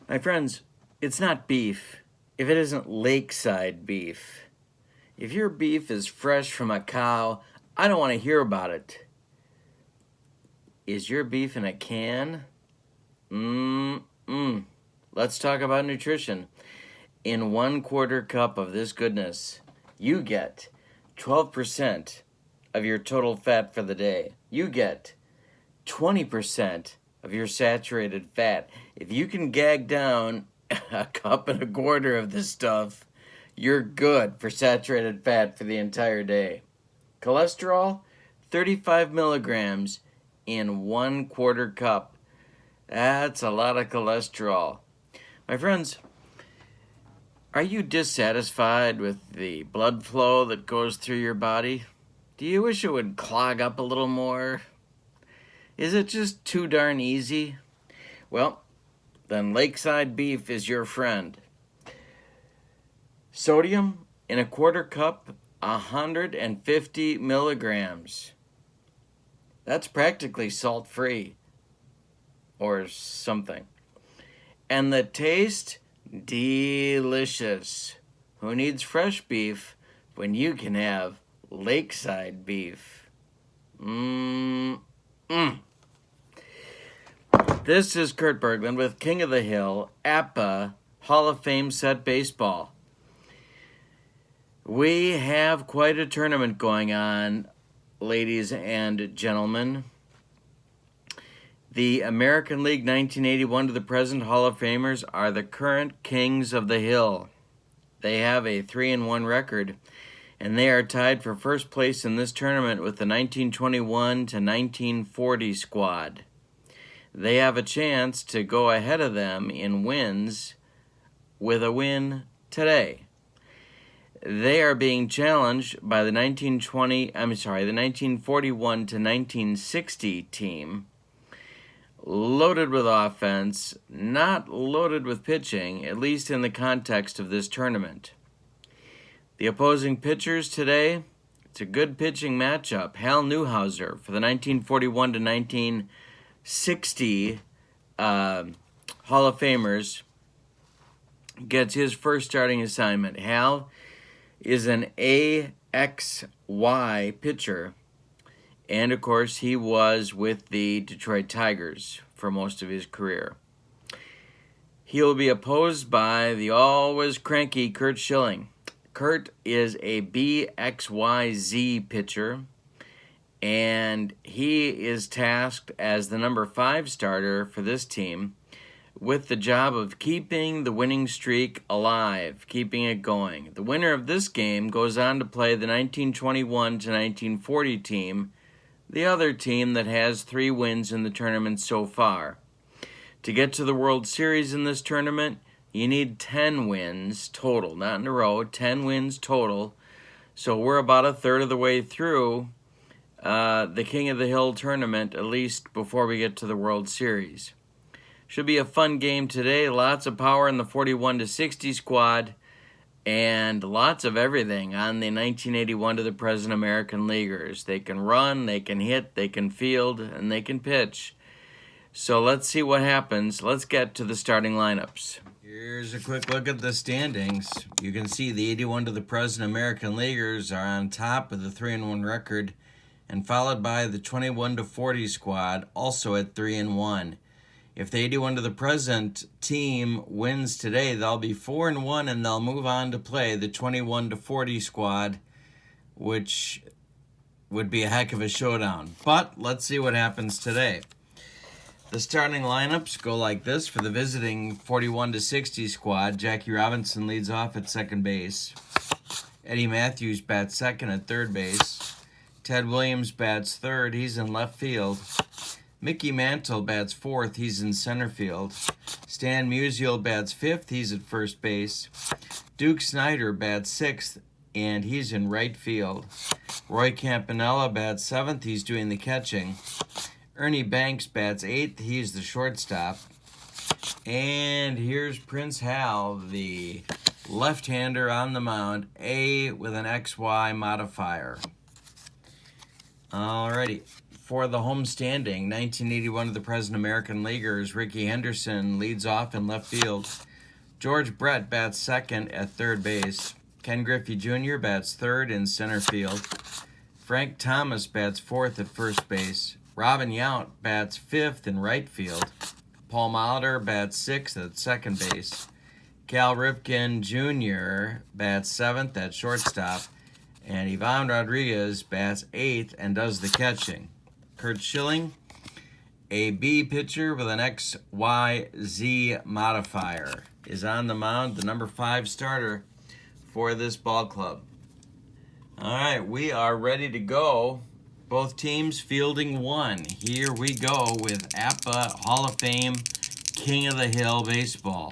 My friends, it's not beef if it isn't lakeside beef. If your beef is fresh from a cow, I don't want to hear about it. Is your beef in a can? Let's talk about nutrition. In 1/4 cup of this goodness, you get 12% of your total fat for the day. You get 20% of your saturated fat. If you can gag down 1.25 cups of this stuff, you're good for saturated fat for the entire day. Cholesterol, 35 milligrams in 1/4 cup. That's a lot of cholesterol. My friends, are you dissatisfied with the blood flow that goes through your body? Do you wish it would clog up a little more? Is it just too darn easy? Well, then lakeside beef is your friend. Sodium in 1/4 cup, 150 milligrams. That's practically salt-free or something. And the taste, delicious. Who needs fresh beef when you can have lakeside beef? This is Kurt Berglund with King of the Hill, APBA, Hall of Fame Set Baseball. We have quite a tournament going on, ladies and gentlemen. The American League 1981 to the present Hall of Famers are the current Kings of the Hill. They have a 3-1 record, and they are tied for first place in this tournament with the 1921 to 1940 squad. They have a chance to go ahead of them in wins with a win today. They are being challenged by the 1941 to 1960 team, loaded with offense, not loaded with pitching, at least in the context of this tournament. The opposing pitchers today, it's a good pitching matchup. Hal Newhouser for the 1941 to 1960 Hall of Famers gets his first starting assignment. Hal is an AXY pitcher, and of course he was with the Detroit Tigers for most of his career. He'll be opposed by the always cranky Curt Schilling. Curt is a BXYZ pitcher, and he is tasked as the number 5 starter for this team with the job of keeping the winning streak alive, keeping it going. The winner of this game goes on to play the 1921 to 1940 team, the other team that has 3 wins in the tournament so far. To get to the World Series in this tournament, you need 10 wins total, not in a row, 10 wins total. So we're about a third of the way through the King of the Hill tournament, at least before we get to the World Series. Should be a fun game today. Lots of power in the 41 to 60 squad, and lots of everything on the 1981 to the present American Leaguers. They can run, they can hit, they can field, and they can pitch. So let's see what happens. Let's get to the starting lineups. Here's a quick look at the standings. You can see the 81 to the present American Leaguers are on top of the 3-1 record, and followed by the 21 to 40 squad, also at 3-1. If the 81 to the present team wins today, they'll be 4-1, and they'll move on to play the 21 to 40 squad, which would be a heck of a showdown. But let's see what happens today. The starting lineups go like this for the visiting 41 to 60 squad. Jackie Robinson leads off at second base. Eddie Matthews bats second at third base. Ted Williams bats third. He's in left field. Mickey Mantle bats fourth. He's in center field. Stan Musial bats fifth. He's at first base. Duke Snyder bats sixth, and he's in right field. Roy Campanella bats seventh. He's doing the catching. Ernie Banks bats eighth. He's the shortstop. And here's Prince Hal, the left-hander on the mound, A with an XY modifier. Alrighty. for the homestanding 1981 of the President American Leaguers, Rickey Henderson leads off in left field. George Brett bats second at third base. Ken Griffey Jr. bats third in center field. Frank Thomas bats fourth at first base. Robin Yount bats fifth in right field. Paul Molitor bats sixth at second base. Cal Ripken Jr. bats seventh at shortstop. And Ivan Rodriguez bats eighth and does the catching. Curt Schilling, a B pitcher with an XYZ modifier, is on the mound, the number 5 starter for this ball club. All right, we are ready to go. Both teams fielding one. Here we go with APBA Hall of Fame King of the Hill Baseball.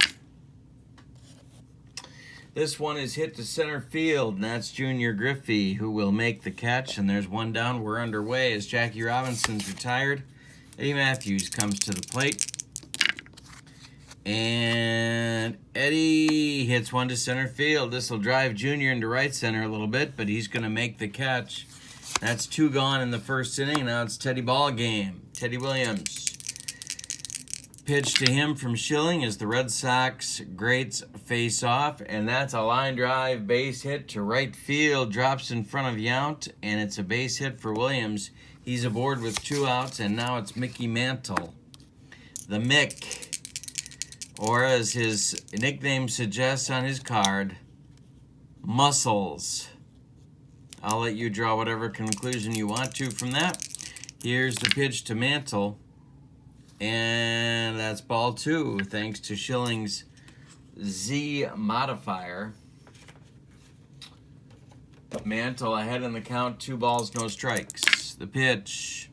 This one is hit to center field, and that's Junior Griffey who will make the catch. And there's one down. We're underway as Jackie Robinson's retired. Eddie Matthews comes to the plate. And Eddie hits one to center field. This will drive Junior into right center a little bit, but he's going to make the catch. That's 2 gone in the first inning. Now it's Teddy ball game. Teddy Williams. Pitch to him from Schilling as the Red Sox greats face off, and that's a line drive base hit to right field, drops in front of Yount, and it's a base hit for Williams. He's aboard with 2 outs, and now it's Mickey Mantle. The Mick, or as his nickname suggests on his card, Muscles. I'll let you draw whatever conclusion you want to from that. Here's the pitch to Mantle. And that's ball 2, thanks to Schilling's Z modifier. Mantle ahead in the count, 2 balls, no strikes. The pitch.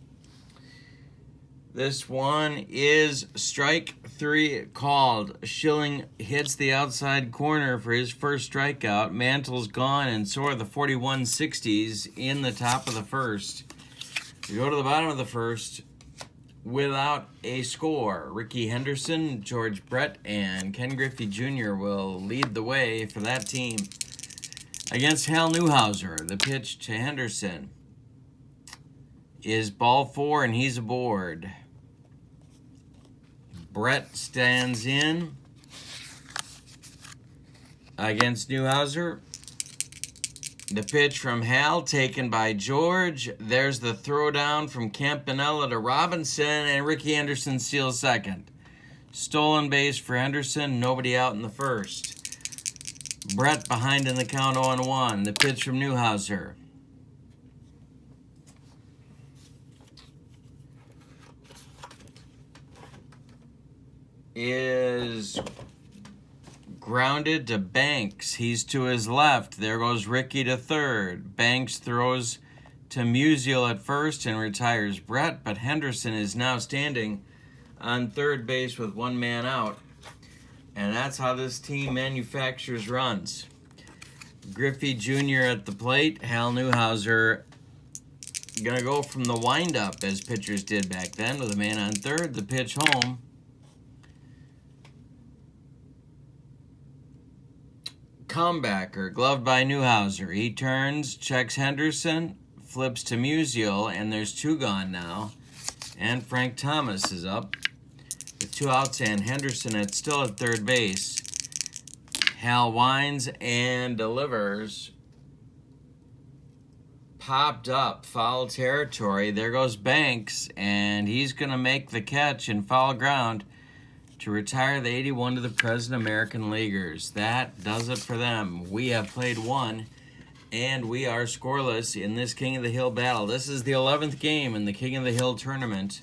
This one is strike 3 called. Schilling hits the outside corner for his first strikeout. Mantle's gone, and so are the 4160s in the top of the first. We go to the bottom of the first without a score. Rickey Henderson, George Brett, and Ken Griffey Jr. will lead the way for that team. Against Hal Newhouser, the pitch to Henderson is ball 4, and he's aboard. Brett stands in against Newhouser. The pitch from Hal taken by George. There's the throwdown from Campanella to Robinson, and Rickey Henderson steals second. Stolen base for Henderson, nobody out in the first. Brett behind in the count 0-1. The pitch from Newhouser is grounded to Banks. He's to his left. There goes Rickey to third. Banks throws to Musial at first and retires Brett, but Henderson is now standing on third base with 1 man out. And that's how this team manufactures runs. Griffey Jr. at the plate. Hal Newhouser going to go from the windup as pitchers did back then with a man on third. The pitch home. Comebacker, gloved by Newhouser. He turns, checks Henderson, flips to Musial, and there's 2 gone now. And Frank Thomas is up with 2 outs, and Henderson still at third base. Hal winds and delivers. Popped up, foul territory. There goes Banks, and he's going to make the catch in foul ground to retire the 81 to the President American Leaguers. That does it for them. We have played 1, and we are scoreless in this King of the Hill battle. This is the 11th game in the King of the Hill tournament.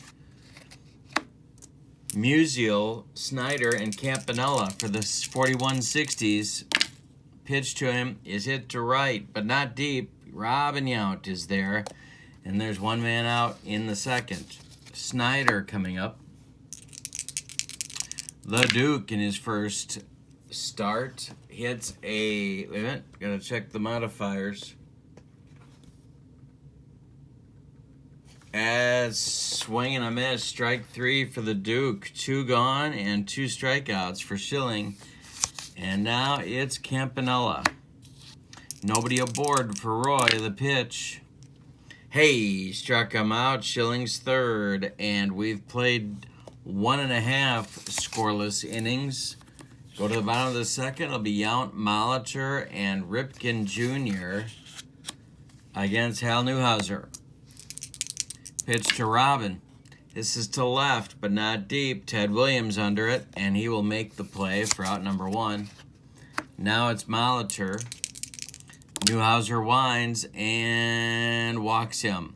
Musial, Snyder, and Campanella for the 4160s. Pitch to him is hit to right, but not deep. Robin Yount is there, and there's 1 man out in the second. Snyder coming up. The Duke in his first start hits a... Wait a minute, gotta check the modifiers. As swing and a miss, strike 3 for the Duke. 2 gone and 2 strikeouts for Schilling. And now it's Campanella. Nobody aboard for Roy. The pitch. Hey, struck him out. Schilling's third, and we've played 1.5 scoreless innings. Go to the bottom of the second. It'll be Yount, Molitor, and Ripken Jr. against Hal Newhouser. Pitch to Robin. This is to left, but not deep. Ted Williams under it, and he will make the play for out number 1. Now it's Molitor. Newhouser winds and walks him.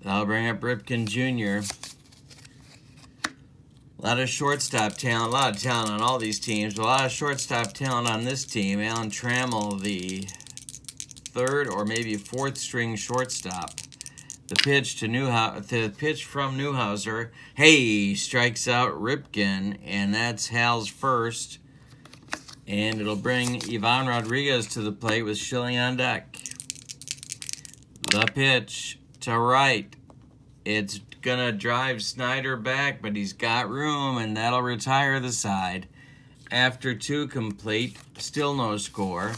That'll bring up Ripken Jr. A lot of shortstop talent, a lot of talent on all these teams, but a lot of shortstop talent on this team. Alan Trammell, the third or maybe fourth string shortstop. The pitch from Newhouser. Hey, strikes out Ripken, and that's Hal's first. And it'll bring Ivan Rodriguez to the plate with Schilling on deck. The pitch to right. It's going to drive Snyder back, but he's got room, and that'll retire the side. After 2 complete, still no score.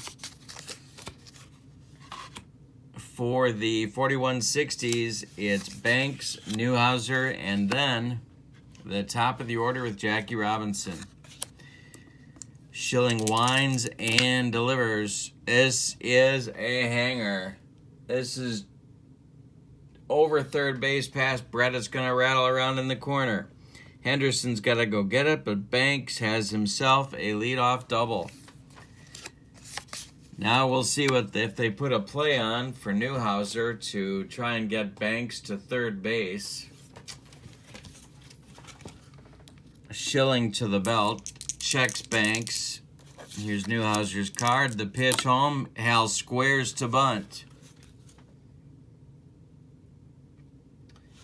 For the 4160s, it's Banks, Newhouser, and then the top of the order with Jackie Robinson. Schilling winds and delivers. This is a hanger. This is over third base past Brett. It's going to rattle around in the corner. Henderson's got to go get it, but Banks has himself a leadoff double. Now we'll see if they put a play on for Newhouser to try and get Banks to third base. Schilling to the belt. Checks Banks. Here's Newhouser's card. The pitch home. Hal squares to bunt.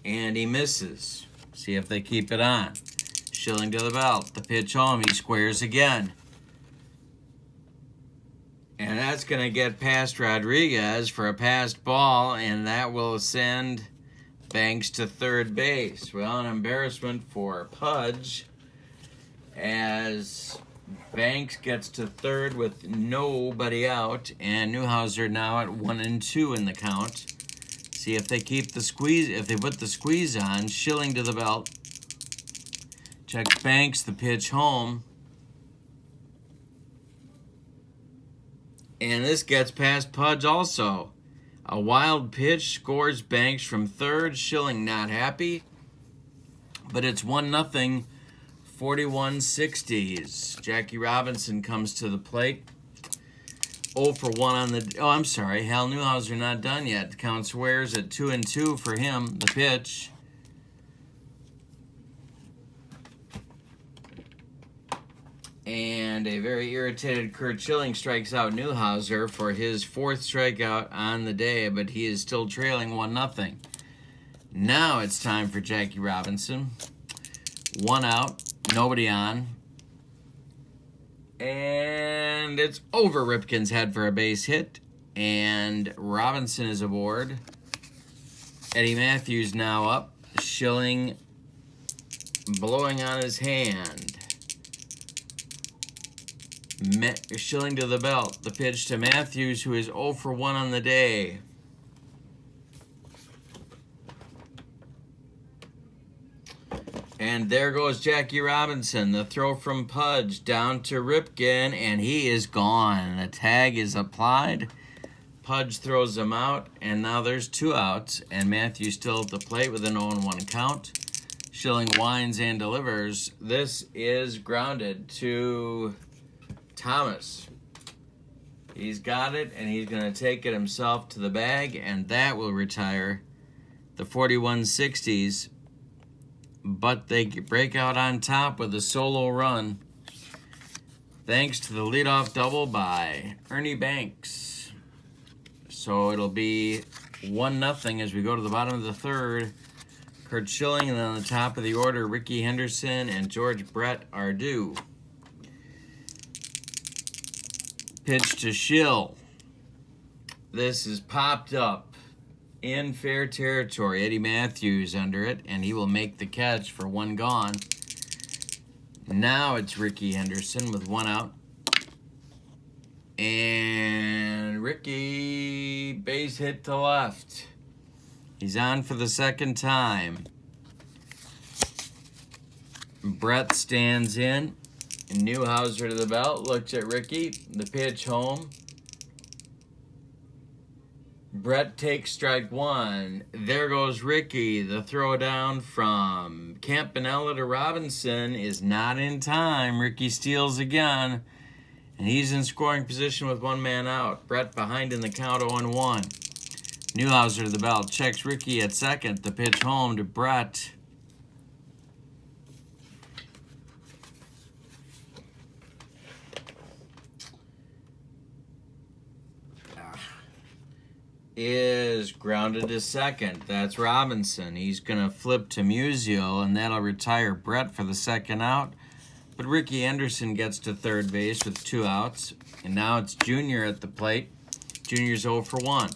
And he misses. See if they keep it on. Schilling to the belt. The pitch home. He squares again. And that's going to get past Rodriguez for a passed ball, and that will send Banks to third base. Well, an embarrassment for Pudge, as Banks gets to third with nobody out, and Newhouser now at 1-2 in the count. See if they keep the squeeze. If they put the squeeze on, Schilling to the belt. Checks Banks, the pitch home. And this gets past Pudge also. A wild pitch scores Banks from third. Schilling not happy. But it's 1-0. 4160s. Jackie Robinson comes to the plate. 0 for 1 on the... Oh, I'm sorry. Hal Newhouser not done yet. The count swears at 2-2 for him. The pitch. And a very irritated Curt Schilling strikes out Newhouser for his 4th strikeout on the day, but he is still trailing 1-0. Now it's time for Jackie Robinson. 1 out, nobody on. And it's over Ripken's head for a base hit, and Robinson is aboard. Eddie Matthews now up. Schilling blowing on his hand. Schilling to the belt. The pitch to Matthews, who is 0 for 1 on the day. And there goes Jackie Robinson. The throw from Pudge down to Ripken, and he is gone. The tag is applied. Pudge throws him out, and now there's 2 outs, and Matthews still at the plate with an 0-1 count. Schilling winds and delivers. This is grounded to Thomas. He's got it, and he's going to take it himself to the bag, and that will retire the 4160s. But they break out on top with a solo run, thanks to the leadoff double by Ernie Banks. So it'll be 1-0 as we go to the bottom of the third. Curt Schilling, and then on the top of the order, Ricky Henderson and George Brett are due. Pitch to Schill. This is popped up in fair territory. Eddie Matthews under it, and he will make the catch for 1 gone. Now it's Ricky Henderson with 1 out. And Ricky, base hit to left. He's on for the second time. Brett stands in. Newhouser to the belt, looks at Ricky. The pitch home. Brett takes strike one. There goes Ricky. The throw down from Campanella to Robinson is not in time. Ricky steals again. And he's in scoring position with one man out. Brett behind in the count 0-1. Newhouser to the belt. Checks Ricky at second. The pitch home to Brett. Is grounded to second. That's Robinson. He's going to flip to Musial, and that'll retire Brett for the second out. But Ricky Henderson gets to third base with 2 outs. And now it's Jr. at the plate. Jr.'s 0 for 1.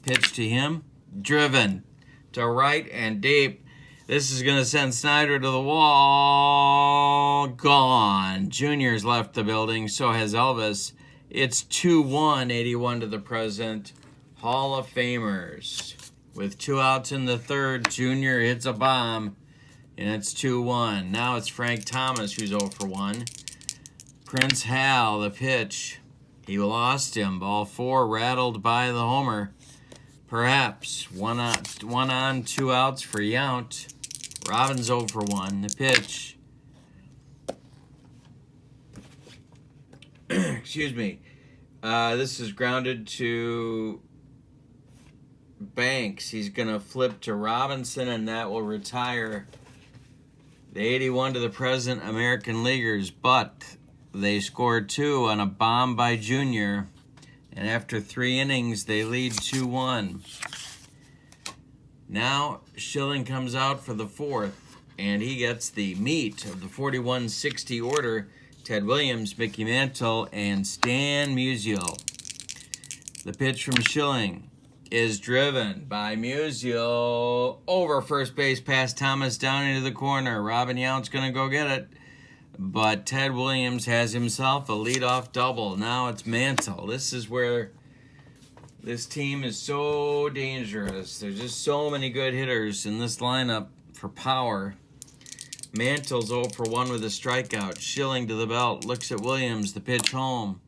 Pitch to him. Driven to right and deep. This is going to send Snyder to the wall. Gone. Jr.'s left the building. So has Elvis. It's 2-1, 81 to the present. Hall of Famers. With 2 outs in the third, Jr. hits a bomb, and it's 2-1. Now it's Frank Thomas, who's 0 for 1. Prince Hal, the pitch. He lost him. Ball 4, rattled by the homer. Perhaps. One on, 2 outs for Yount. Robbins 0 for 1. The pitch. Excuse me. This is grounded to Banks. He's going to flip to Robinson, and that will retire the 81 to the present American Leaguers. But they scored 2 on a bomb by Jr., and after 3 innings, they lead 2-1. Now, Schilling comes out for the 4th, and he gets the meat of the 41-60 order. Ted Williams, Mickey Mantle, and Stan Musial. The pitch from Schilling is driven by Musial over first base past Thomas down into the corner. Robin Yount's going to go get it, but Ted Williams has himself a leadoff double. Now it's Mantle. This is where this team is so dangerous. There's just so many good hitters in this lineup for power. Mantle's 0 for 1 with a strikeout. Schilling to the belt. Looks at Williams. The pitch home.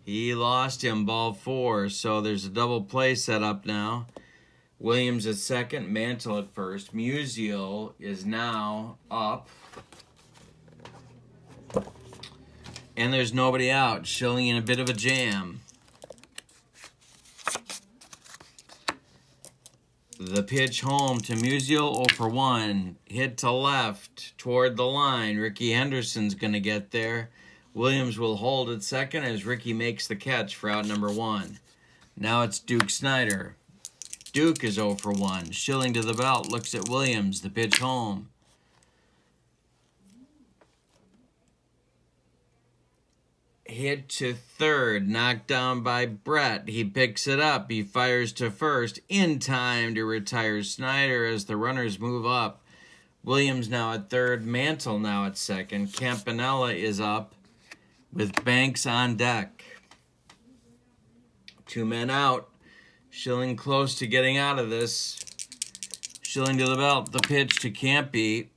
He lost him. Ball 4. So there's a double play set up now. Williams at second. Mantle at first. Musial is now up. And there's nobody out. Schilling in a bit of a jam. The pitch home to Musial, 0 for 1. Hit to left toward the line. Ricky Henderson's going to get there. Williams will hold at second as Ricky makes the catch for out number 1. Now it's Duke Snyder. Duke is 0 for 1. Schilling to the belt. Looks at Williams. The pitch home. Hit to third, knocked down by Brett. He picks it up. He fires to first in time to retire Snyder as the runners move up. Williams now at third. Mantle now at second. Campanella is up with Banks on deck. 2 men out. Schilling close to getting out of this. Schilling to the belt. The pitch to Campy.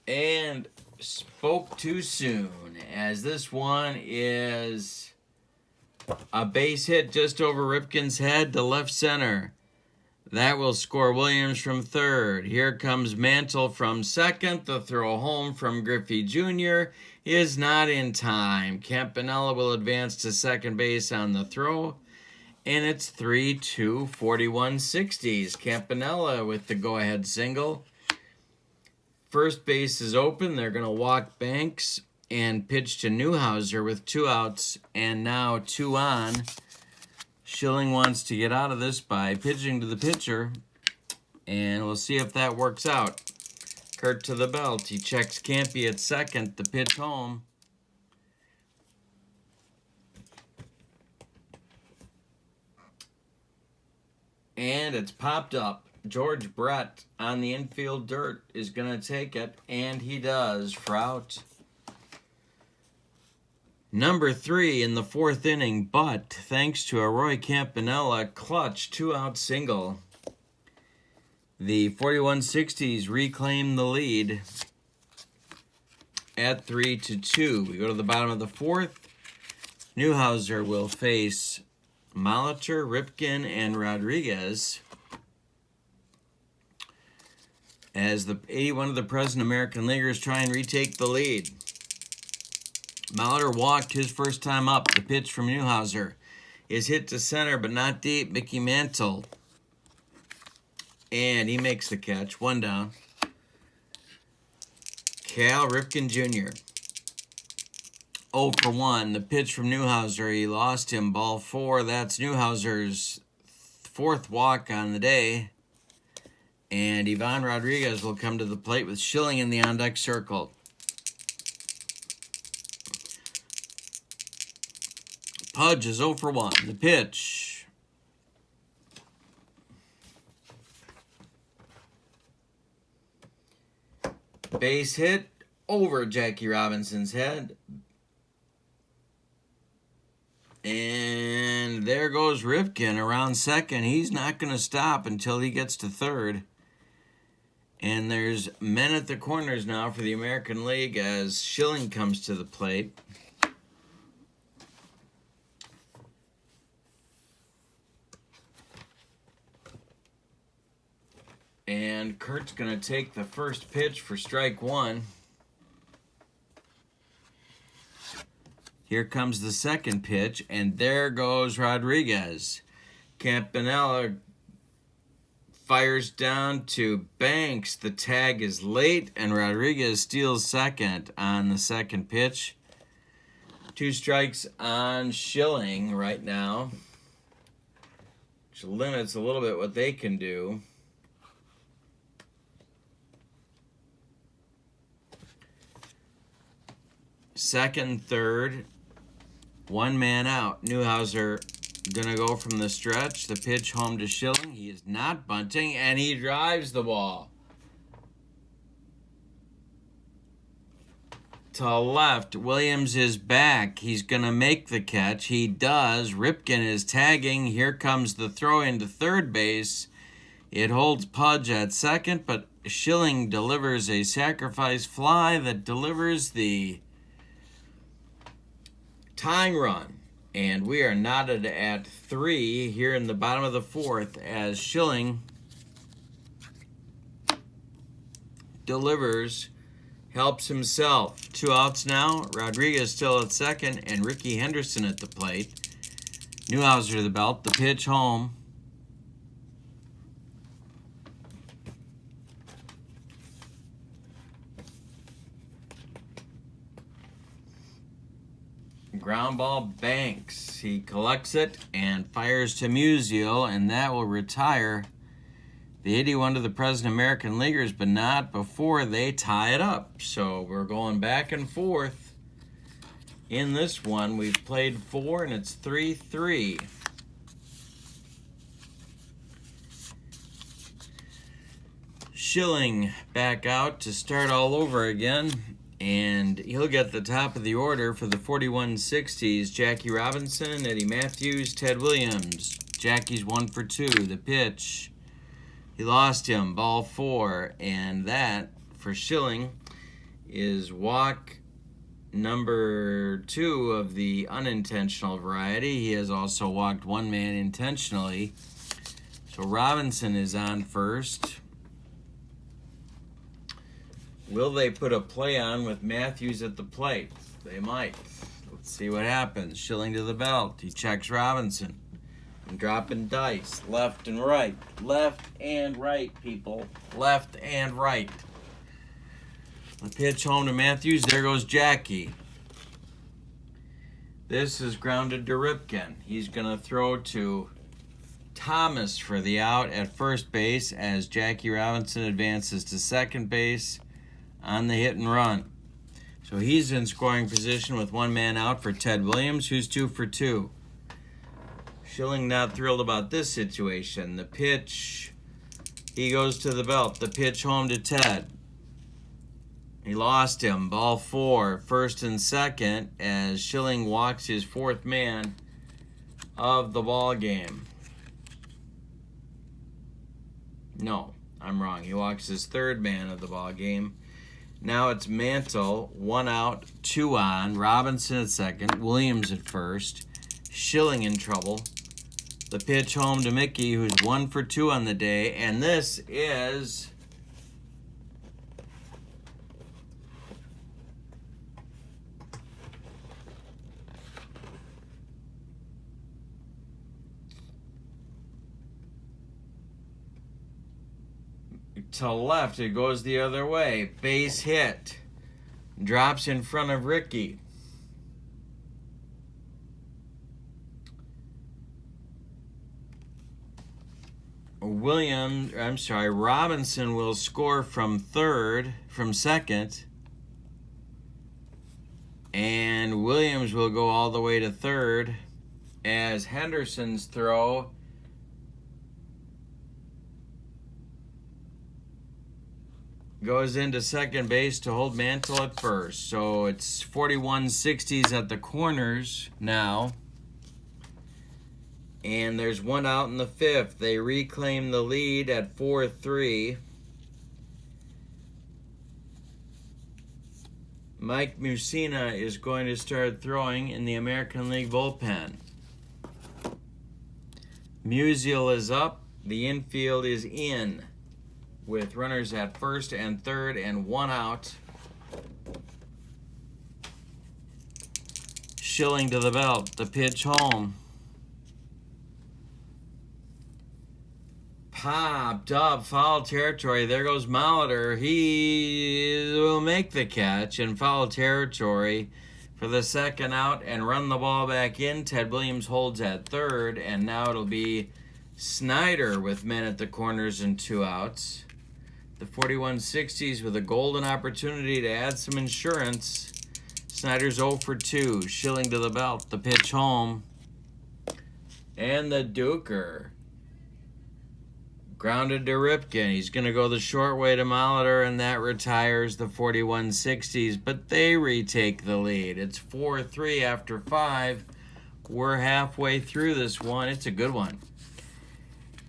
And spoke too soon, as this one is a base hit just over Ripken's head to left center. That will score Williams from third. Here comes Mantle from second. The throw home from Griffey Jr. is not in time. Campanella will advance to second base on the throw. And it's 3-2, 41-60s. Campanella with the go-ahead single. First base is open. They're going to walk Banks and pitch to Newhouser with 2 outs and now 2 on. Schilling wants to get out of this by pitching to the pitcher, and we'll see if that works out. Kurt to the belt. He checks Campy at second. The pitch home. And it's popped up. George Brett on the infield dirt is going to take it, and he does for out. Number 3 in the 4th inning, but thanks to a Roy Campanella clutch 2-out single, the 4160s reclaim the lead at 3-2. We go to the bottom of the 4th. Newhouser will face Molitor, Ripken, and Rodriguez as the 81 of the present American Leaguers try and retake the lead. Molitor walked his first time up. The pitch from Newhouser is hit to center, but not deep. Mickey Mantle. And he makes the catch. 1 down. Cal Ripken Jr. 0 for 1. The pitch from Newhouser. He lost him. Ball 4. That's Newhouser's 4th walk on the day. And Ivan Rodriguez will come to the plate with Schilling in the on-deck circle. Pudge is 0 for 1. The pitch. Base hit over Jackie Robinson's head. And there goes Ripken around second. He's not going to stop until he gets to third. And there's men at the corners now for the American League as Schilling comes to the plate. And Kurt's going to take the first pitch for strike 1. Here comes the second pitch, and there goes Rodriguez. Campanella fires down to Banks. The tag is late, and Rodriguez steals second on the second pitch. 2 strikes on Schilling right now, which limits a little bit what they can do. Second, third, 1 man out. Newhouser gonna go from the stretch. The pitch home to Schilling. He is not bunting, and he drives the ball to left. Williams is back. He's gonna make the catch. He does. Ripken is tagging. Here comes the throw into third base. It holds Pudge at second, but Schilling delivers a sacrifice fly that delivers the tying run, and we are knotted at 3 here in the bottom of the 4th as Schilling delivers, helps himself. 2 outs now. Rodriguez still at second, and Ricky Henderson at the plate. Newhouser to the belt. The pitch home. Ground ball, Banks. He collects it and fires to Musial, and that will retire the 81 to the present American Leaguers, but not before they tie it up. So we're going back and forth in this one. We've played 4, and it's 3-3. Schilling back out to start all over again. And he'll get the top of the order for the 4160s. Jackie Robinson, Eddie Matthews, Ted Williams. Jackie's 1 for 2. The pitch. He lost him. Ball 4. And that, for Schilling, is walk number 2 of the unintentional variety. He has also walked 1 man intentionally. So Robinson is on first. Will they put a play on with Matthews at the plate? They might. Let's see what happens. Schilling to the belt. He checks Robinson. And dropping dice. Left and right. Left and right, people. Left and right. The pitch home to Matthews. There goes Jackie. This is grounded to Ripken. He's going to throw to Thomas for the out at first base as Jackie Robinson advances to second base on the hit and run. So he's in scoring position with 1 man out for Ted Williams, who's 2 for 2. Schilling not thrilled about this situation. The pitch, he goes to the belt. The pitch home to Ted. He lost him. Ball 4, first and second, as Schilling walks his fourth man of the ball game. No, I'm wrong. He walks his third man of the ball game. Now it's Mantle, 1 out, 2 on. Robinson at second, Williams at first. Schilling in trouble. The pitch home to Mickey, who's 1 for 2 on the day, and this is to left. It goes the other way. Base hit. Drops in front of Ricky. Robinson will score from second. And Williams will go all the way to third as Henderson's throw goes into second base to hold Mantle at first. So it's 41-60s at the corners now. And there's 1 out in the 5th. They reclaim the lead at 4-3. Mike Mussina is going to start throwing in the American League bullpen. Musial is up. The infield is in, with runners at first and third and 1 out. Schilling to the belt. The pitch home. Popped up, foul territory. There goes Molitor. He will make the catch in foul territory for the second out and run the ball back in. Ted Williams holds at third, and now it'll be Snyder with men at the corners and 2 outs. The 41-60s with a golden opportunity to add some insurance. Snyder's 0 for 2. Schilling to the belt. The pitch home. And the Duker. Grounded to Ripken. He's going to go the short way to Molitor, and that retires the 41-60s. But they retake the lead. It's 4-3 after 5. We're halfway through this one. It's a good one.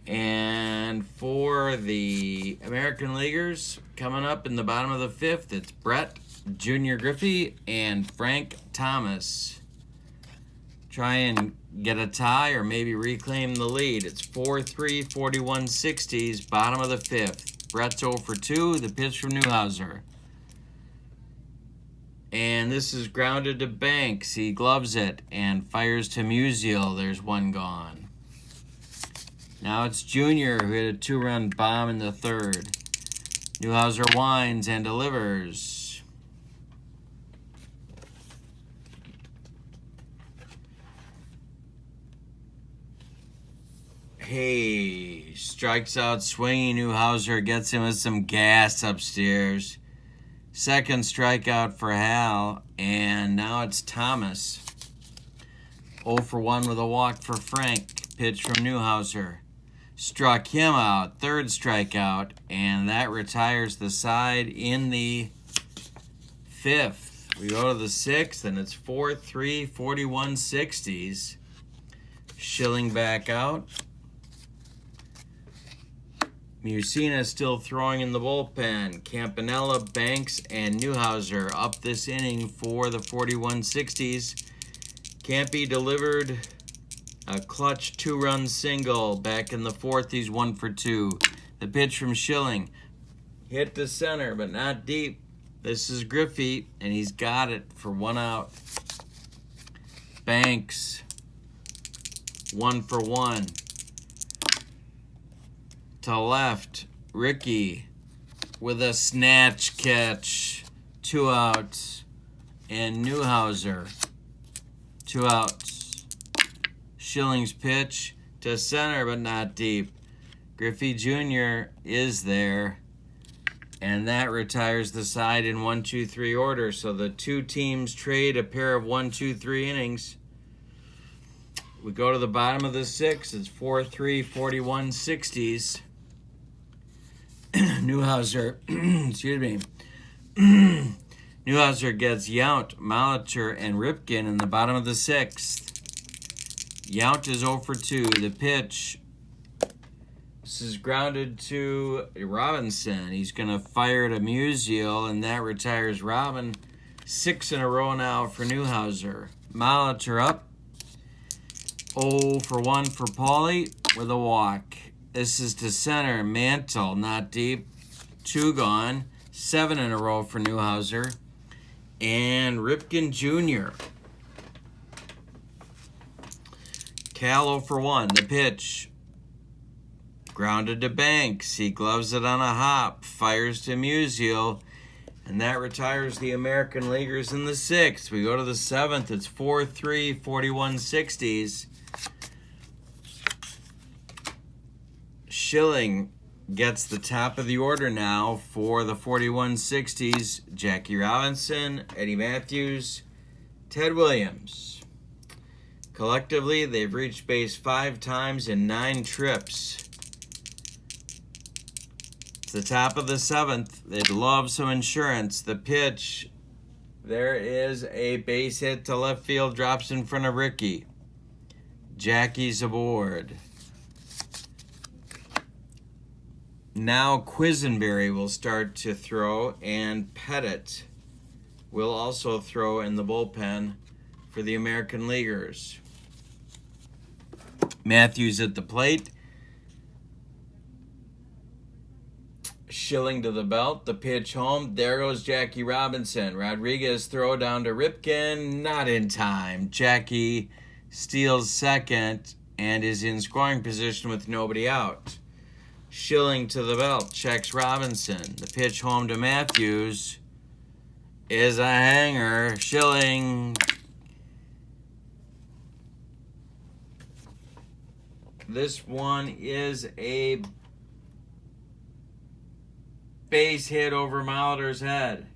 And for the American Leaguers, coming up in the bottom of the 5th, it's Brett, Jr. Griffey, and Frank Thomas. Try and get a tie or maybe reclaim the lead. It's 4-3, 41-60s, bottom of the 5th. Brett's 0 for 2, the pitch from Newhouser. And this is grounded to Banks. He gloves it and fires to Musial. There's 1 gone. Now it's Junior who hit a 2-run bomb in the 3rd. Newhouser winds and delivers. Hey, strikes out swinging. Newhouser gets him with some gas upstairs. Second strikeout for Hal, and now it's Thomas. 0 for 1 with a walk for Frank. Pitch from Newhouser. Struck him out. 3rd strikeout, and that retires the side in the 5th. We go to the 6th, and it's 4-3, 41-60s. Schilling back out. Mussina still throwing in the bullpen. Campanella, Banks, and Newhouser up this inning for the 41-60s. Campy delivered a clutch 2-run single back in the 4th. He's 1 for 2. The pitch from Schilling. Hit to center, but not deep. This is Griffey, and he's got it for 1 out. Banks, 1 for 1. To left, Ricky with a snatch catch. 2 outs. And Newhouser, 2 outs. Schilling's pitch to center, but not deep. Griffey Jr. is there, and that retires the side in 1-2-3 order. So the 2 teams trade a pair of 1-2-3 innings. We go to the bottom of the 6th. It's 4-3, 41-60s. Newhouser, excuse me, Newhouser gets Yount, Molitor, and Ripken in the bottom of the 6th. Yount is 0 for 2. The pitch. This is grounded to Robinson. He's going to fire to Musial, and that retires Robin. 6 in a row now for Newhouser. Molitor up. 0 for 1 for Paulie with a walk. This is to center. Mantle, not deep. 2 gone. 7 in a row for Newhouser. And Ripken Jr. Cal 0 for 1. The pitch. Grounded to Banks. He gloves it on a hop. Fires to Musial. And that retires the American Leaguers in the 6th. We go to the 7th. It's 4-3, 41-60s. Schilling gets the top of the order now for the 41-60s. Jackie Robinson, Eddie Matthews, Ted Williams. Collectively, they've reached base 5 times in 9 trips. It's the top of the 7th. They'd love some insurance. The pitch, there is a base hit to left field, drops in front of Ricky. Jackie's aboard. Now Quisenberry will start to throw, and Pettit will also throw in the bullpen for the American Leaguers. Matthews at the plate. Schilling to the belt. The pitch home. There goes Jackie Robinson. Rodriguez throw down to Ripken. Not in time. Jackie steals second and is in scoring position with nobody out. Schilling to the belt. Checks Robinson. The pitch home to Matthews is a hanger. Schilling. This one is a base hit over Molitor's head.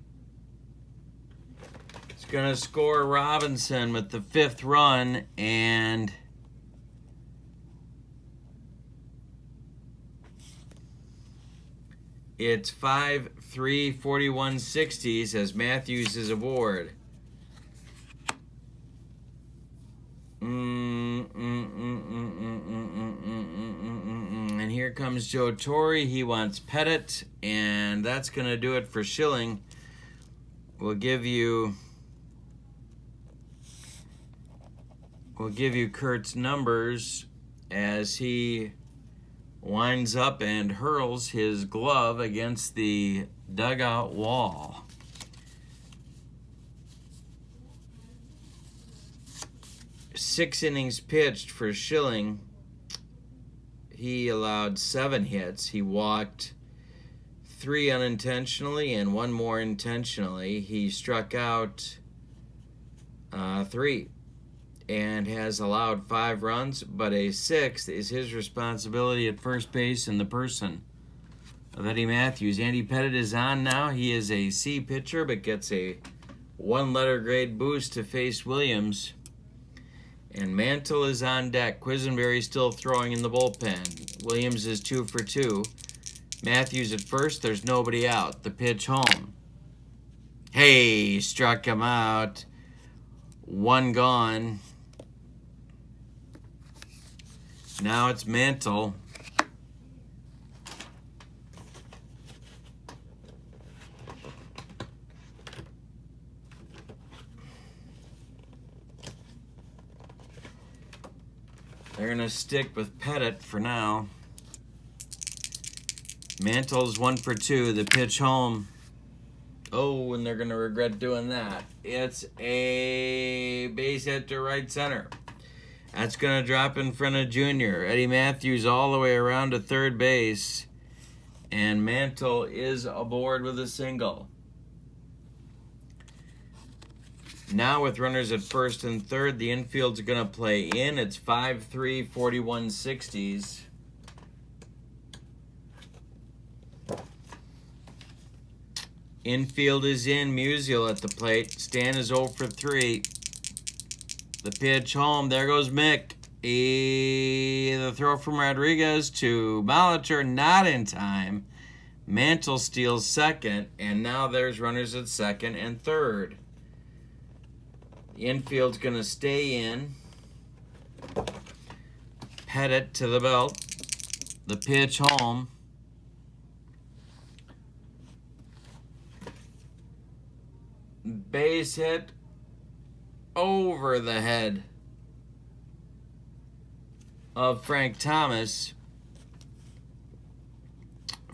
It's going to score Robinson with the 5th run, and it's 5-3, 41-60s as Matthews is aboard. And here comes Joe Torre. He wants Pettit, and that's going to do it for Schilling. We'll give you Kurt's numbers as he winds up and hurls his glove against the dugout wall. Six innings pitched for Schilling. He allowed 7 hits. He walked 3 unintentionally and 1 more intentionally. He struck out 3 and has allowed 5 runs, but a 6th is his responsibility at first base in the person of Eddie Matthews. Andy Pettit is on now. He is a C pitcher, but gets a 1-letter grade boost to face Williams. And Mantle is on deck. Quisenberry still throwing in the bullpen. Williams is 2 for 2. Matthews at first. There's nobody out. The pitch home. Hey, struck him out. 1 gone. Now it's Mantle. They're going to stick with Pettit for now. Mantle's 1 for 2. The pitch home. Oh, and they're going to regret doing that. It's a base hit to right center. That's going to drop in front of Junior. Eddie Matthews all the way around to third base. And Mantle is aboard with a single. Now with runners at first and third, the infield's going to play in. It's 5-3, 41-60s. Infield is in. Musial at the plate. Stan is 0 for 3. The pitch home. There goes Mick. The throw from Rodriguez to Molitor. Not in time. Mantle steals second, and now there's runners at second and third. The infield's going to stay in. Pettit to the belt. The pitch home. Base hit over the head of Frank Thomas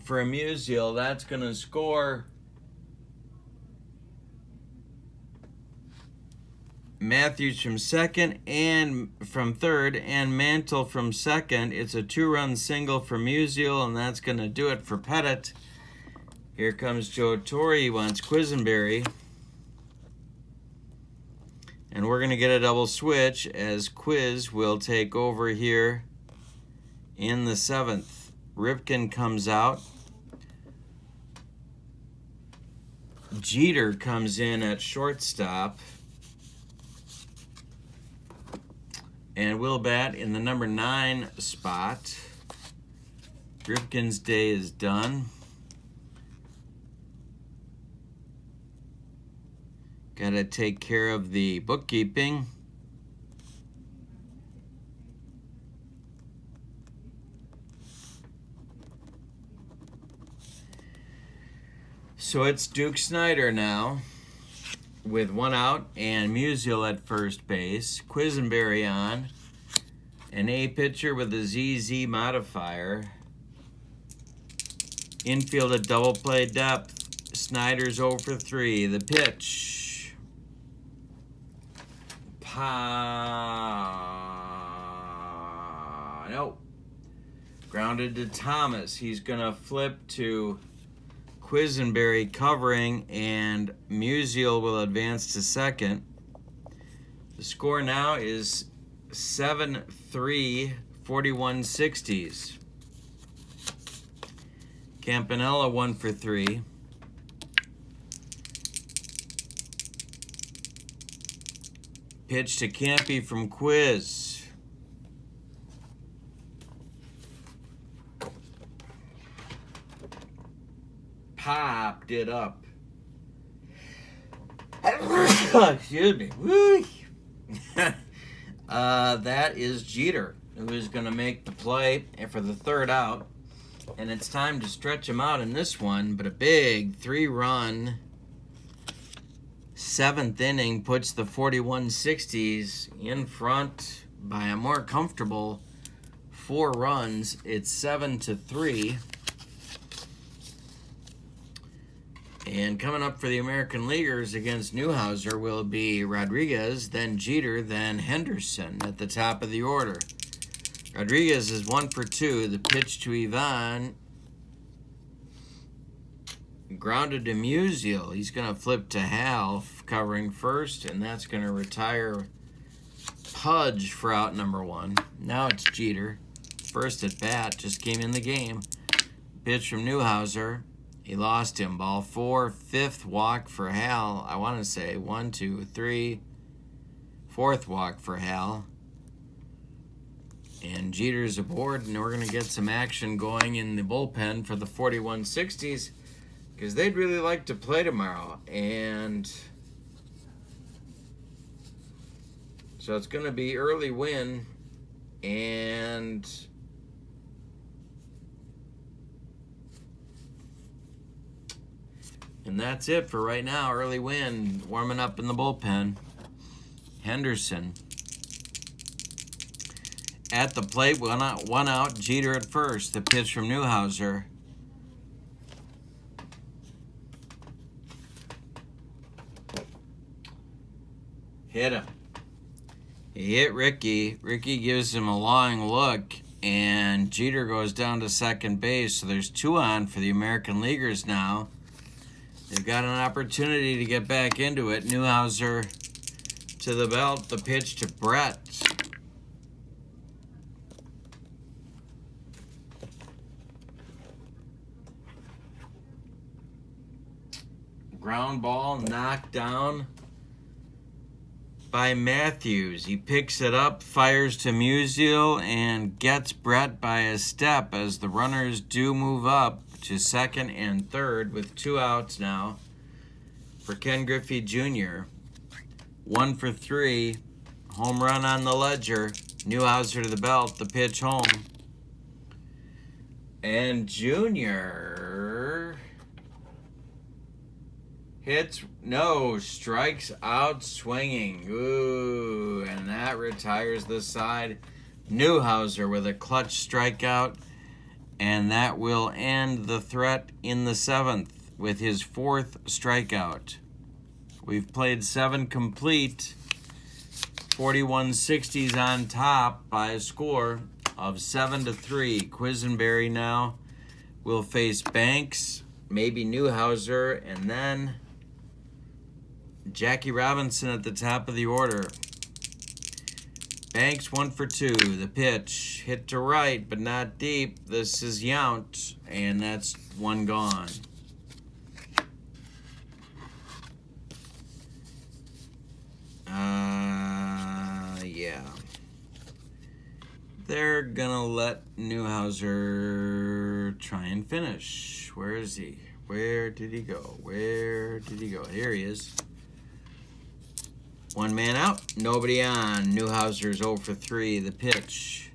for a Musial. That's going to score Matthews from second and from third, and Mantle from second. It's a 2-run single for Musial, and that's going to do it for Pettit. Here comes Joe Torre. He wants Quisenberry. And we're going to get a double switch as Quiz will take over here in the 7th. Ripken comes out. Jeter comes in at shortstop. And will bat in the number 9 spot. Ripken's day is done. Got to take care of the bookkeeping. So it's Duke Snyder now with 1 out and Musial at first base. Quisenberry on. An A pitcher with a ZZ modifier. Infield at double play depth. Snyder's 0 for 3. The pitch. Nope. Grounded to Thomas. He's going to flip to Quisenberry covering, and Musial will advance to second. The score now is 7-3, 41/60s. Campanella 1 for 3. Pitch to Campy from Quiz. Popped it up. Excuse me. Woo. That is Jeter, who is going to make the play for the 3rd out. And it's time to stretch him out in this one, but a big 3-run 7th inning puts the 41/60s in front by a more comfortable 4 runs. It's 7-3. And coming up for the American Leaguers against Newhouser will be Rodriguez, then Jeter, then Henderson at the top of the order. Rodriguez is 1 for 2. The pitch to Ivan. Grounded to Musial. He's going to flip to Hal covering first, and that's going to retire Pudge for out number 1. Now it's Jeter. First at bat, just came in the game. Pitch from Newhouser. He lost him. Ball 4, 5th walk for Hal. I want to say 1, 2, 3. 4th walk for Hal. And Jeter's aboard, and we're going to get some action going in the bullpen for the 41/60s. Because they'd really like to play tomorrow. And so it's going to be early win. And that's it for right now. Early win. Warming up in the bullpen. Henderson. At the plate, 1 out. Jeter at first. The pitch from Newhouser. Hit him. He hit Ricky. Ricky gives him a long look, and Jeter goes down to second base. So there's 2 on for the American Leaguers now. They've got an opportunity to get back into it. Newhouser to the belt. The pitch to Brett. Ground ball knocked down by Matthews. He picks it up, fires to Musial, and gets Brett by a step as the runners do move up. to second and third with 2 outs now for Ken Griffey Jr. 1 for 3. Home run on the ledger. Newhouser to the belt. The pitch home. And Junior strikes out swinging. Ooh, and that retires the side. Newhouser with a clutch strikeout. And that will end the threat in the 7th with his 4th strikeout. We've played 7 complete. 41-60s on top by a score of 7-3. Quisenberry now will face Banks, maybe Newhouser, and then Jackie Robinson at the top of the order. Banks 1 for 2. The pitch hit to right, but not deep. This is Yount, and that's 1 gone. Yeah. They're gonna let Newhouser try and finish. Where is he? Where did he go? Here he is. 1 man out, nobody on. Newhouser's 0 for 3. The pitch.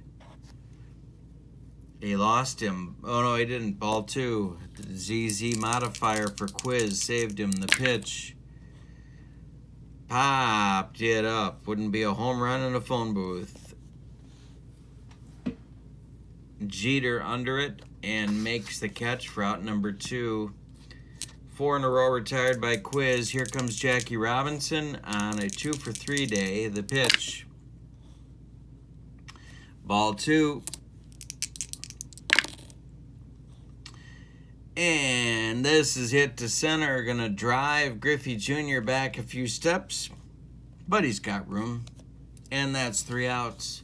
He lost him. Oh, no, he didn't. Ball 2. The ZZ modifier for Quiz saved him. The pitch. Popped it up. Wouldn't be a home run in a phone booth. Jeter under it and makes the catch for out number 2. 4 in a row retired by Quiz. Here comes Jackie Robinson on a 2 for 3 day. The pitch. Ball 2. And this is hit to center. Going to drive Griffey Jr. back a few steps. But he's got room. And that's 3 outs.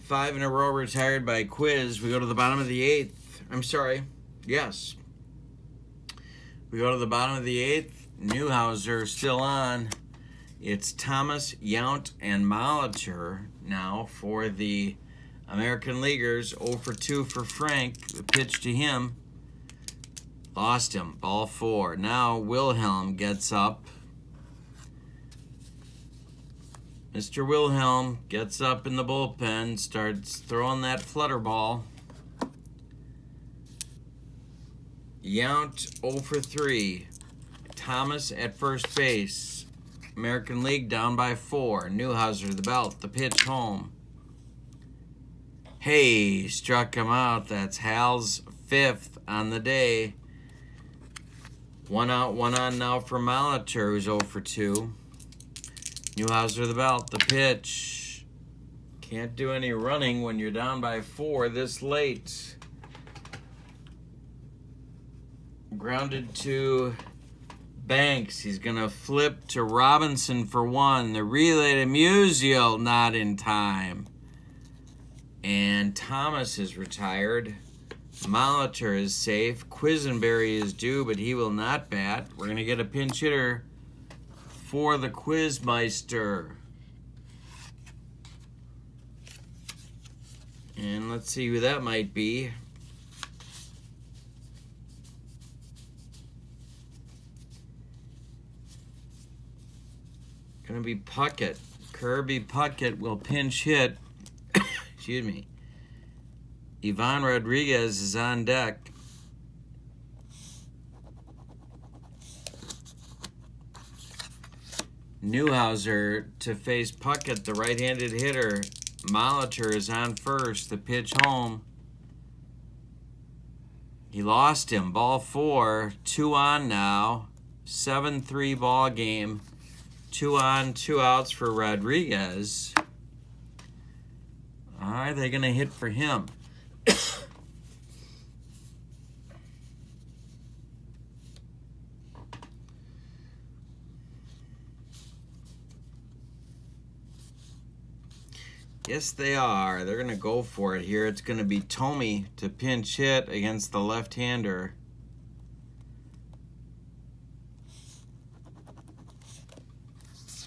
5 in a row retired by Quiz. We go to the bottom of the 8th. I'm sorry. Yes. We go to the bottom of the 8th. Newhouser still on. It's Thomas, Yount, and Molitor now for the American Leaguers. 0 for 2 for Frank. The pitch to him. Lost him. Ball 4. Now Wilhelm gets up. Mr. Wilhelm gets up in the bullpen, starts throwing that flutter ball. Yount 0 for 3. Thomas at first base. American League down by 4. Newhouser to the belt. The pitch home. Hey, struck him out. That's Hal's 5th on the day. 1 out, 1 on now for Molitor, who's 0 for 2. Newhouser to the belt. The pitch. Can't do any running when you're down by 4 this late. Grounded to Banks. He's going to flip to Robinson for 1. The relay to Musial, not in time. And Thomas is retired. Molitor is safe. Quisenberry is due, but he will not bat. We're going to get a pinch hitter for the Quizmeister. And let's see who that might be. Going to be Puckett. Kirby Puckett will pinch hit. Excuse me. Ivan Rodriguez is on deck. Newhouser to face Puckett, the right-handed hitter. Molitor is on first. The pitch home. He lost him. Ball 4. 2 on now. 7-3 ball game. 2 on, 2 outs for Rodriguez. Are they going to hit for him? Yes, they are. They're going to go for it here. It's going to be Tomey to pinch hit against the left-hander.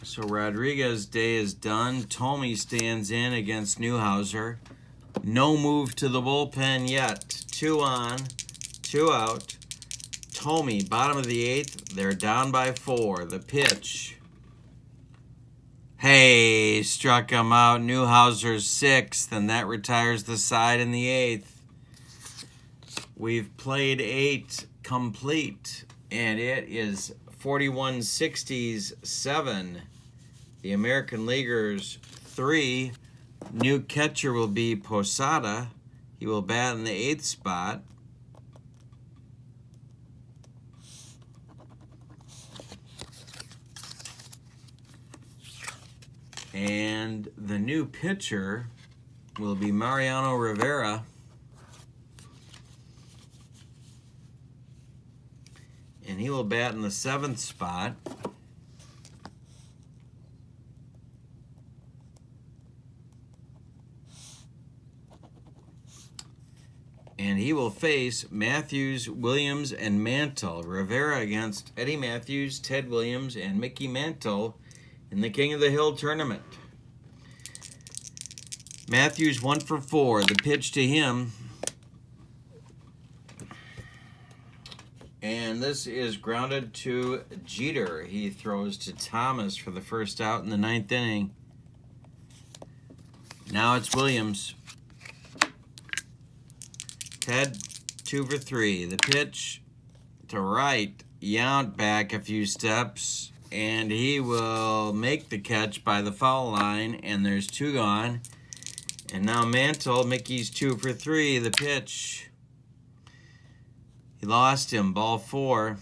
So Rodriguez's day is done. Tomey stands in against Newhouser. No move to the bullpen yet. 2 on, 2 out. Tomey, bottom of the 8th. They're down by 4. The pitch. Hey, struck him out. Newhouser 6th, and that retires the side in the 8th. We've played 8 complete, and it is 41-60s 7. The American Leaguers 3. New catcher will be Posada. He will bat in the 8th spot. And the new pitcher will be Mariano Rivera. And he will bat in the 7th spot. And he will face Matthews, Williams, and Mantle. Rivera against Eddie Matthews, Ted Williams, and Mickey Mantle in the King of the Hill tournament. Matthews 1 for 4. The pitch to him. And this is grounded to Jeter. He throws to Thomas for the first out in the 9th inning. Now it's Williams. Ted 2 for 3. The pitch to right. Yount back a few steps, and he will make the catch by the foul line, and there's 2 gone. And now Mantle, Mickey's 2 for 3. The pitch. He lost him, ball 4.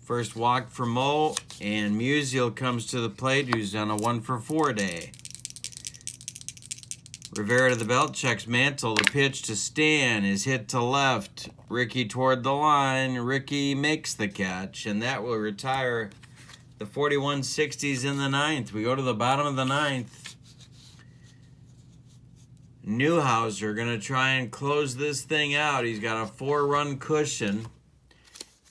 First walk for Mo, and Musial comes to the plate, who's on a 1 for 4 day. Rivera to the belt, checks Mantle. The pitch to Stan is hit to left. Ricky toward the line. Ricky makes the catch, and that will retire the 41-60s in the 9th. We go to the bottom of the 9th. Newhouser going to try and close this thing out. He's got a 4-run cushion.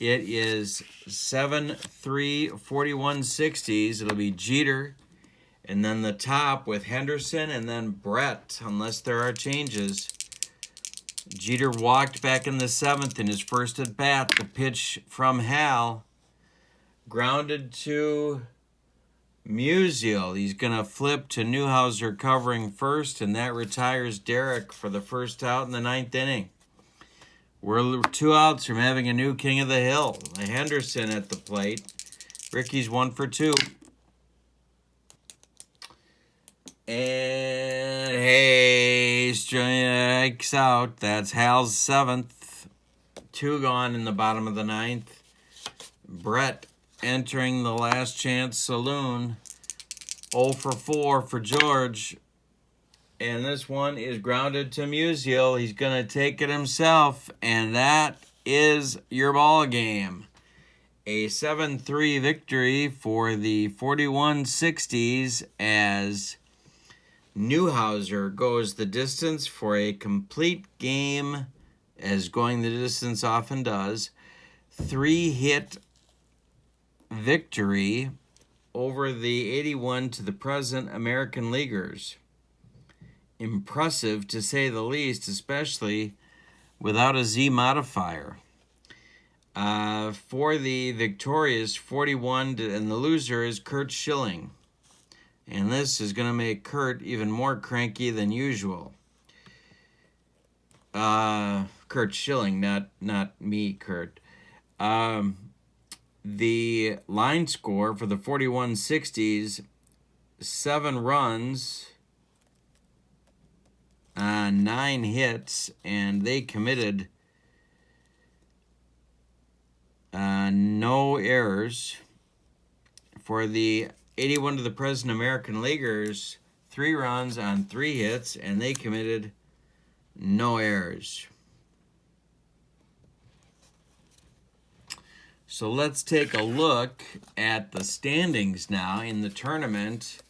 It is 7-3, 41-60s. It'll be Jeter, and then the top with Henderson, and then Brett, unless there are changes. Jeter walked back in the 7th in his first at bat. The pitch from Hal, grounded to Musial. He's going to flip to Newhouser covering first, and that retires Derek for the first out in the 9th inning. We're 2 outs from having a new King of the Hill. Henderson at the plate. Ricky's 1 for 2. And hey, strikes out. That's Hal's 7th. 2 gone in the bottom of the 9th. Brett entering the last chance saloon. 0 for 4 for George. And this one is grounded to Musial. He's going to take it himself. And that is your ball game. A 7-3 victory for the 41-60s as Newhouser goes the distance for a complete game, as going the distance often does. 3-hit victory over the 81 to the present American Leaguers. Impressive to say the least, especially without a Z modifier. For the victorious 41 and the loser is Kurt Schilling. And this is going to make Kurt even more cranky than usual. Kurt Schilling, not me, Kurt. The line score for the 41-60s, 7 runs, 9 hits, and they committed no errors. For the 81 to the present American Leaguers, 3 runs on 3 hits, and they committed no errors. So let's take a look at the standings now in the tournament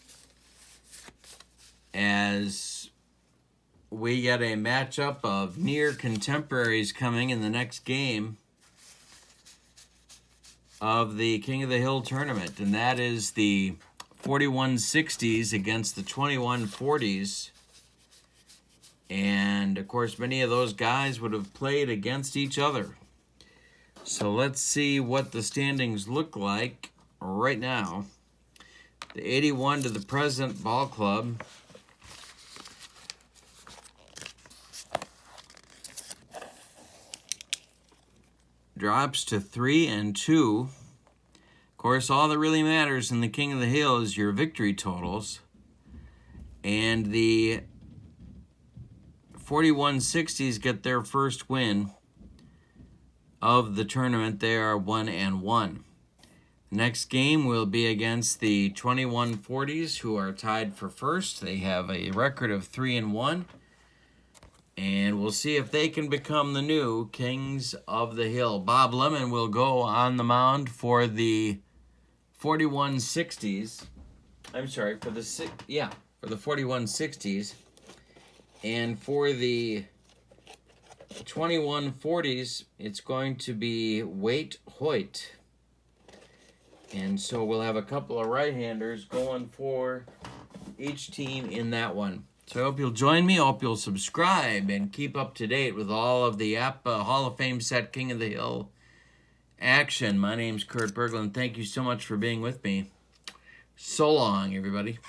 as we get a matchup of near contemporaries coming in the next game of the King of the Hill tournament, and that is the 41-60s against the 21-40s. And, of course, many of those guys would have played against each other. So let's see what the standings look like right now. The 81 to the present ball club. Drops to 3 and 2. Of course, all that really matters in the King of the Hill is your victory totals. And the 4160s get their first win of the tournament. They are 1 and 1. The next game will be against the 2140s, who are tied for first. They have a record of 3 and 1. And we'll see if they can become the new Kings of the Hill. Bob Lemon will go on the mound for the 4160s. I'm sorry, for the 4160s. And for the 2140s, it's going to be Waite Hoyt. And so we'll have a couple of right-handers going for each team in that one. So I hope you'll join me. I hope you'll subscribe and keep up to date with all of the APBA Hall of Fame set King of the Hill action. My name's Kurt Berglund. Thank you so much for being with me. So long, everybody.